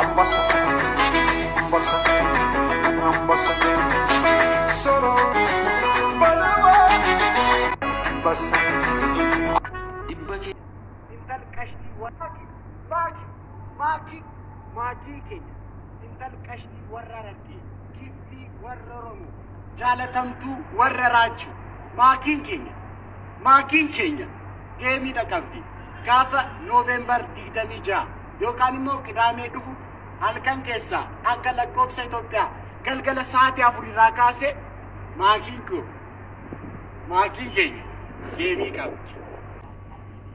Ambassa, ambassa, ambassa, solo balawa, ambassa. Dibbaki. Intal kashti waraki, maki kenya. Intal kashti warrarati, kifti warroromu. Jalatamtu warrarachu, makin kenya. Gemi da kamti. Gafa November 26. Yookaan immoo qidaamee dhufu halkan keessa akka lakkoofsa Itoophiyaa galgala sa'aatii 4 irraa kaasee maakiin keenya deebii qabdi.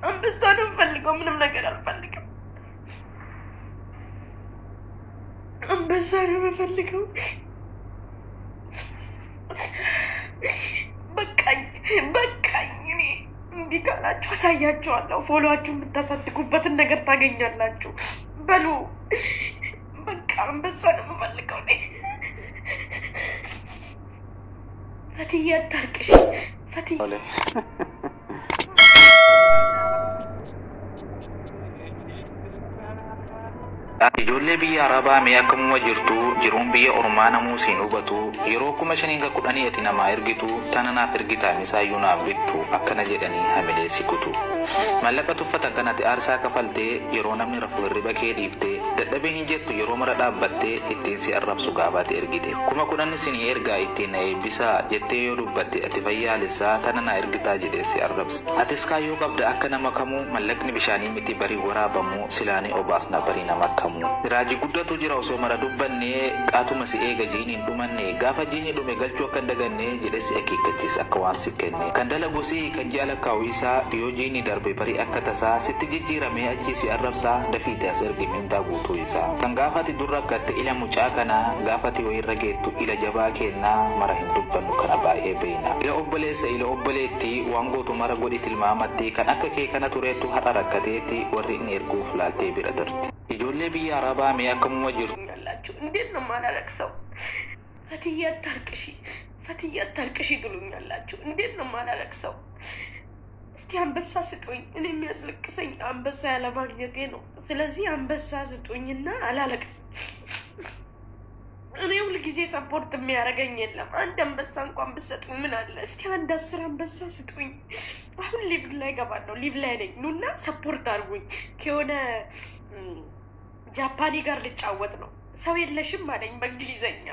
አንበሳን እንፈልገው ምንም ነገር አልፈልግም። አንበሳን እንፈልገው በቃኝ። እኔ እንዲህ ካላችሁ አሳያችኋለሁ። ፎሎዋችሁ የምታሳድጉበትን ነገር ታገኛላችሁ። በሉ በቃ አንበሳን እንፈልገው። ፈትዬ አታርቅሽ ፈትዬ Ijoollee biyya Arabaa mee akkamuma jirtu jiruun biyya Ormaa namuu siin hubatu yeroo kuma shaniin ka kudhanii ati namaa ergitu tana naaf ergitaa misaayyuu naaf bittu akkana jedhanii hamilee si kutu. Mallaqa tuffata kanatti aarsaa kafaltee yeroo namni rafu hirriba kee dhiiftee dadhabee hin jettu yeroo mara dhaabbattee ittiin si arrabsu gaafaate ergite. Kuma kudhanni sinii ergaa ittiin na eebbisaa jettee yoo dubbatte ati fayyaalessaa tana naa ergitaa jedhee si arrabsi. Atis kaayyoo qabda akka nama kamuu mallaqni bishaanii miti barii waraabamuu silaanii obaasna barii nama kamuu. Raaji guddatu jira osoo mara dubbannee qaatuma si eega jiiniin dhumanne gaafa jiini dhume galchuu akka dagannee jedhe si akeekkachiisa akka waan si kenne. Kan dalagusii kan jaala kaa'u isaa yoo jiini darbe barii akka tasaa sitti jijjiiramee achii si arrabsaa dafiite as ergi mindaa guutuu isaa. Kan gaafati durra akkatte ila mucaa kanaa gaafati wayirra geettu ila jabaa kennaa mara hin dubbannu kana baay'ee beeyna. Ila obboleessa ila obboleetti waan gootu mara godhi tilmaamatti kan akka kee kana tureetu har'a rakkateetti warri inni erguuf laaltee bira darti. Ijoollee biyya Arabaa mee akkamuma jirtu ያላችሁ እንዴት ነው ማላለቅሰው? ፈትዬ አታልቅሺ ትሉኛላችሁ። እንዴት ነው ማላለቅሰው? እስቲ አንበሳ ስጡኝ። እኔ የሚያስለቅሰኝ አንበሳ ያለማግኘቴ ነው። ስለዚህ አንበሳ ስጡኝና አላለቅስም። እኔ ሁል ጊዜ ሰፖርት የሚያደርገኝ የለም። አንድ አንበሳ እንኳን ብትሰጡኝ ምን አለ? እስቲ አንድ 10 አንበሳ ስጡኝ። አሁን ሊቭ ላይ ገባለሁ። ሊቭ ላይ ነኝ። ኑና ሰፖርት አድርጉኝ። ከሆነ ጃፓኒ ጋር ልጫወት ነው። ሰው የለሽም አለኝ በእንግሊዘኛ።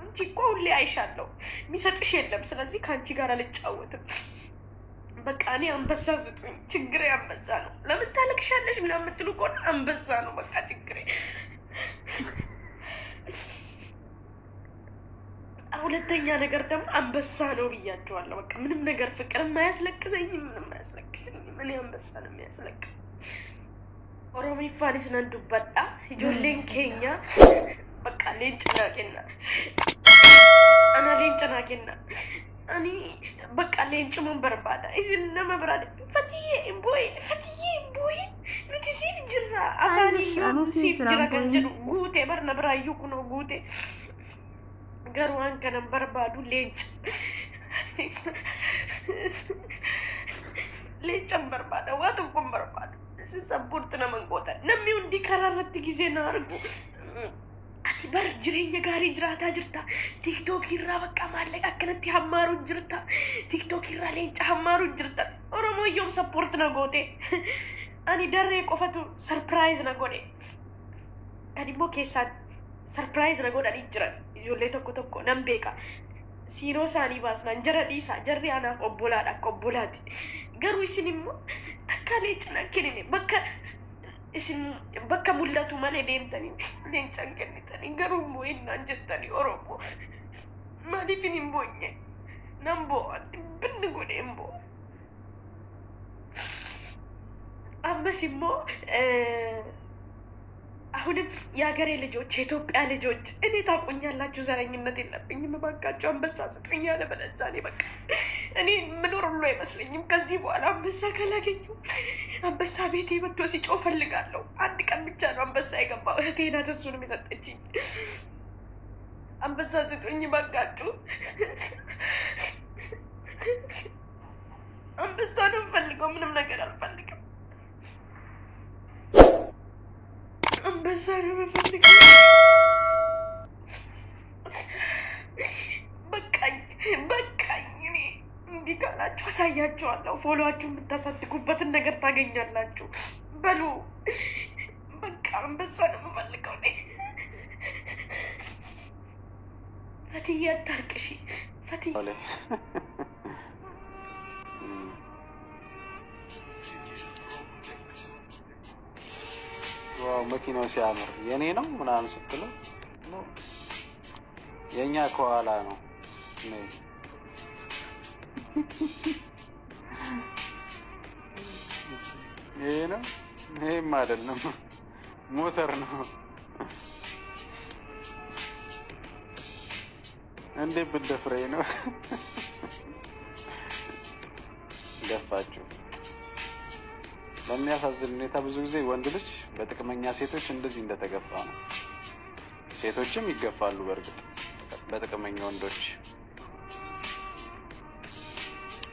አንቺ እኮ ሁሌ አይሻለሁ የሚሰጥሽ የለም። ስለዚህ ከአንቺ ጋር አልጫወትም። በቃ እኔ አንበሳ ስጡኝ። ችግሬ አንበሳ ነው። ለምን ታለቅሻለሽ ምናምን የምትሉ ከሆነ አንበሳ ነው በቃ ችግሬ። ሁለተኛ ነገር ደግሞ አንበሳ ነው ብያቸዋለሁ። በቃ ምንም ነገር ፍቅርም አያስለቅሰኝም፣ ምንም አያስለቅሰኝም። እኔ አንበሳ ነው የሚያስለቅሰኝ። ኦሮሚፋኒስ ነን ዱበዳ ijoolleen keenya በቃ ሌንጭናቄና ani bakka leencuman barbaada. Isin nama biraadha. Fatiyee imboy nuti siif jirra. Afaaniyyuu siif jira kan jedhu guute barna biraayyuu kunoo guute. Garuu waan kanan barbaadu leencan barbaada. Waa tokkon barbaadu. Isin sabburtu naman gootan. Namni hundi karaa irratti gisee na argu. Ati bar jireenya gaarii jiraataa jirta. TikTok irraa bakka maallaqa akkanatti hammaaruun jirta. TikTok irraa leenca hammaaruun jirta. Oromoon support na goote. Ani darree qofatu surprise na godhe. Kan immoo keessaan surprise na godhanii jiran ijoollee tokko nan beeka. Siinoo isaanii baasnaan jara dhiisaa jarri anaaf obbolaadha akka obbolaati. Garuu isin immoo takka leenca na kennine isin bakka mul'atu malee deemtanii leencaan kennitanii garuu immoo innaan jettanii Oromoo maaliif hin boonye nan boo'atti binni godhee hin boo'a. Ammas immoo አሁንም የሀገሬ ልጆች የኢትዮጵያ ልጆች እኔ ታውቁኛላችሁ። ዘረኝነት የለብኝም። በቃችሁ አንበሳ ስጡኝ። ያለበለዚያ እኔ በቃ እኔ ምኖር ሁሉ አይመስለኝም ከዚህ በኋላ። አንበሳ ካላገኙ አንበሳ ቤቴ መጥቶ ሲጮህ ፈልጋለሁ። አንድ ቀን ብቻ ነው አንበሳ የገባው። እህቴ ናት እሱንም የሰጠችኝ። አንበሳ ስጡኝ በቃችሁ። አንበሳ ነው የምፈልገው። ምንም ነገር አልፈልግም። አንበሳ ነው በፈልግ በቃኝ እኔ እንዲህ ካላችሁ አሳያችኋለሁ ፎሎዋችሁን የምታሳድጉበትን ነገር ታገኛላችሁ በሉ በቃ አንበሳ ነው በፈልገው ነኝ ፈትዬ አታርቅሺ ፈትዬ ዋው መኪናው ሲያምር የኔ ነው ምናምን ስትለው ነው የኛ ከኋላ ነው ነው ይሄም አይደለም ሞተር ነው እንዴ ብደፍሬ ነው ደፋችሁ ለሚያሳዝን ሁኔታ ብዙ ጊዜ ወንድ ልጅ በጥቅመኛ ሴቶች እንደዚህ እንደተገፋ ነው ሴቶችም ይገፋሉ በርግጥ በጥቅመኛ ወንዶች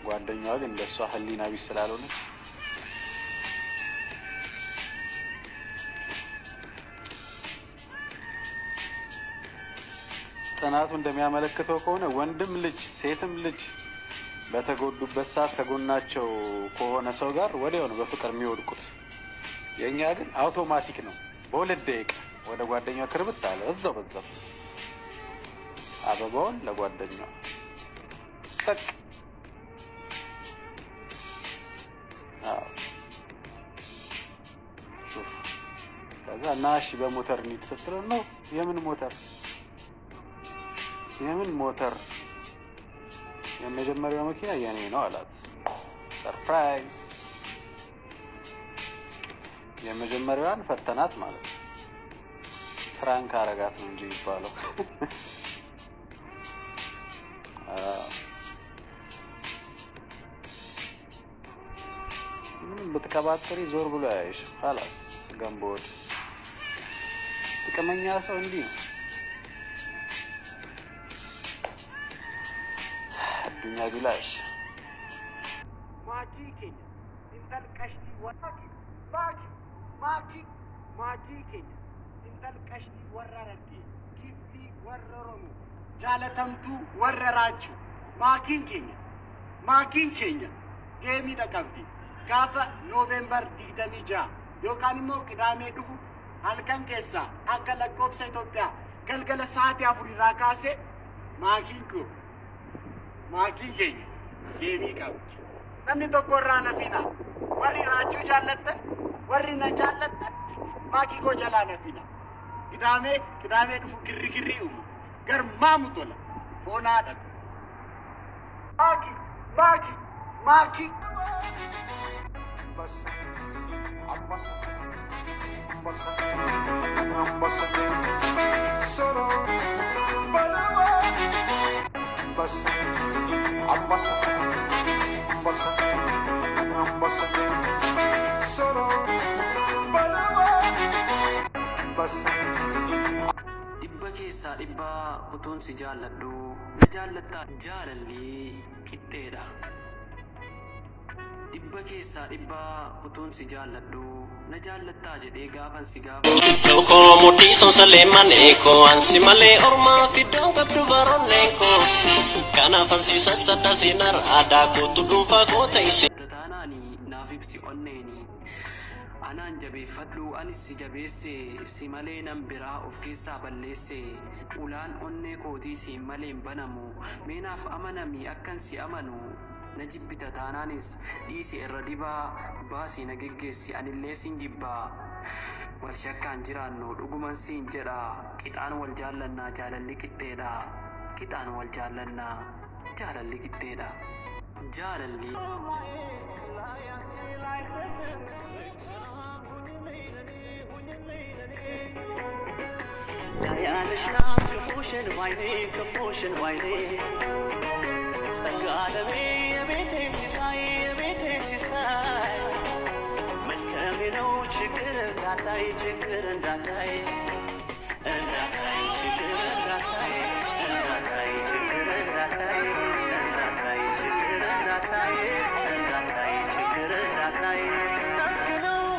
ጓደኛዋ ግን እንደሷ ህሊና ቢስ ስላልሆነች ጥናቱ እንደሚያመለክተው ከሆነ ወንድም ልጅ ሴትም ልጅ በተጎዱበት ሰዓት ከጎናቸው ከሆነ ሰው ጋር ወዲያው ነው በፍቅር የሚወድቁት የኛ ግን አውቶማቲክ ነው በሁለት ደቂቃ ወደ ጓደኛው ክርብት አለ እዛው በዛው አበባውን ለጓደኛው ጠቅ ከዛ ናሽ በሞተር ኒድ ስትለው ነው የምን ሞተር የመጀመሪያው መኪና የኔ ነው አላት ሰርፕራይዝ የመጀመሪያዋን ፈተናት ማለት ፍራንክ አረጋት ነው እንጂ ይባለው ምንም በተቀባጠሪ ዞር ብሎ ያይሽ خلاص ገንቦት ጥቅመኛ ሰው እንዲህ ነው ዱኛ ቢላሽ ማጂ ኬኛ እንተል ቀሽቲ ወራረዲ ኪፍቲ ወረሮኑ ጃለተምቱ ወረራችሁ ማኪን ኬኛ ጌሚ ደቀብዲ ጋፋ ኖቬምበር 26 ዮካንሞ ቅዳሜ ድፉ halkan keessa akka lakkoofsa Itoophiyaa galgala sa'aatii 4 irraa kaasee maakiin keenya deebii qabdi. Namni tokko irraa nafina warri raachuu jaallattan warri na jaallattan maakii koo jalaa nafina. Qidaamee dhufu girri uumu garmaamu tola foonaa dhaqu. Maakii. Solo balawa basa solo balawa basa dibba keessa dibba utuun si jaalladhu jaallata jaalalli qixxeedha dibba keessa dibba utuun si jaalladhu na jaallata jedhee gaafan si gaafa loko mudhi sonsaleman eko ansi male orma fidon qabdu baroneko kana fansi sasada sinar ada ko tudunfa ko taisi tatanani nafibsi onneni anan jabeeffadhu anis si jabeesse si malee nan biraa of keessaa balleesse ulaan onnee kootii si malee banamu meenaaf amanami akkan si amanu najibbita taanaanis dhiisi irra dibaa baasii na geggeessi anillee sin jibbaa wal shakkaan jiraannu dhuguman siin jedha qixaan wal jaallannaa jaalalli qixxeedha qixaan wal jaallannaa jaalalli qixxeedha jaalalli ያንሽናም ክፉሽን ዋይኔ ሰጋለሜ የቤቴ ሲሳይ መልካም ነው ችግር እንዳታይ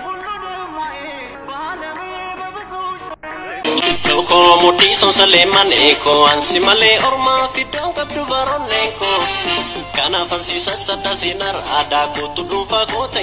ሁሉንም ማየ ባለሜ በብዙ Loko mudi son saleman eko ansi male orma fidang kabdu baron neko. Kana fansi sasada sinar ada kutu dumfa kota